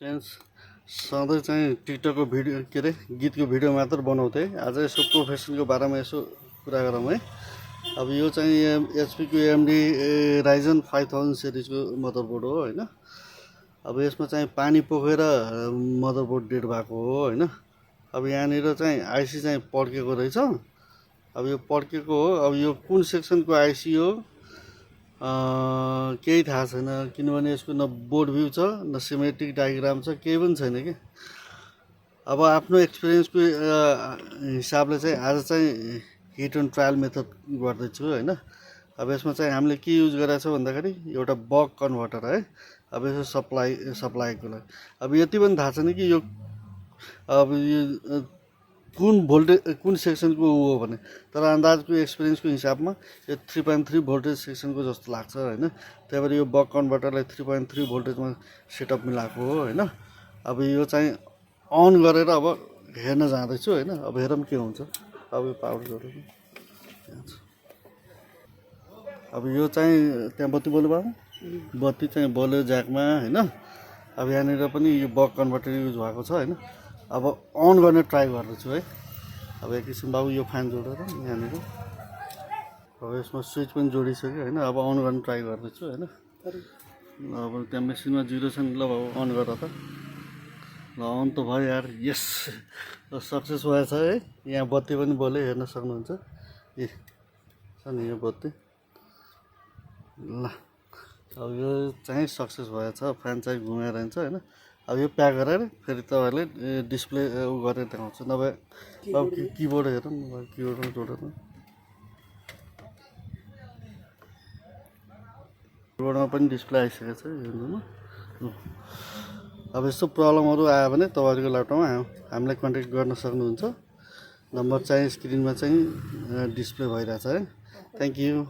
Friends सधैँ चाहिँ टिकटकको video के अरे गीतको भिडियो मात्र बनाउँथेँ। आज यसो प्रोफेसनको बारेमा यसो कुरा गरौँ है। अब यो चाहिँ एचपीको एमडी राइजन 5000 सिरिजको मदरबोर्ड हो होइन। अब यसमा चाहिँ पानी पोखेर मदरबोर्ड डेड भएको हो होइन। अब यहाँनिर चाहिँ आइसी चाहिँ पड्केको रहेछ। अब यो पड्केको हो, अब यो कुन सेक्सनको आइसी हो केही थाहा छैन, किनभने यसको न बोर्ड भ्यू छ न सिमेट्रिक डायग्राम छ, केही पनि छैन कि। अब आफ्नो एक्सपिरियन्सको हिसाबले चाहिँ आज चाहिँ हिट एन्ड ट्रायल मेथड गर्दैछु होइन। अब यसमा चाहिँ हामीले के युज गरेको छ भन्दाखेरि एउटा बक कन्भर्टर है। अब यसो सप्लाईको लागि अब यति पनि थाहा छैन कि यो अब यो कुन भोल्टेज कुन सेक्सनको हो भने, तर अन्दाजको एक्सपिरियन्सको हिसाबमा यो 3.3 भोल्टेज सेक्सनको जस्तो लाग्छ होइन। त्यही भएर यो बक कन्भर्टरलाई 3.3 भोल्टेजमा सेटअप मिलाएको हो होइन। अब यो चाहिँ अन गरेर अब हेर्न जाँदैछु होइन। अब हेरौँ के हुन्छ। अब यो पावर गरेर अब यो चाहिँ त्यहाँ बत्ती बल्यो बाबु, बत्ती चाहिँ बल्यो ज्याकमा होइन। अब यहाँनिर पनि यो बक कन्भर्टर युज भएको छ होइन। अब अन गर्ने ट्राई गर्दैछु है। अब एकैछिन बाबु यो फ्यान जोडेर यहाँनिर अब यसमा स्विच पनि जोडिसक्यो होइन। अब अन गर्ने ट्राई गर्दैछु होइन। अब त्यहाँ मेसिनमा 0 छ नि, ल बाबु अन गर त। ल अन त भयो यार, यस सक्सेस भएछ है। यहाँ बत्ती पनि बल्यो, हेर्न सक्नुहुन्छ ए छ नि यो बत्ती। ल अब यो चाहिँ सक्सेस भएछ, फ्यान चाहिँ घुमेर हिँड्छ होइन। अब यो प्याक गरेर फेरि तपाईँहरूले डिस्प्ले उ गरेर देखाउँछु, नभए अब किबोर्ड हेरौँ न, किबोर्डमा जोडेर किबोर्डमा पनि डिस्प्ले आइसकेको छ हेर्नुमा। अब यस्तो प्रब्लमहरू आयो भने तपाईँहरूको ल्यापटपमा हामीलाई कन्ट्याक्ट गर्न सक्नुहुन्छ। नम्बर चाहिँ स्क्रिनमा चाहिँ डिस्प्ले भइरहेछ है। Thank you.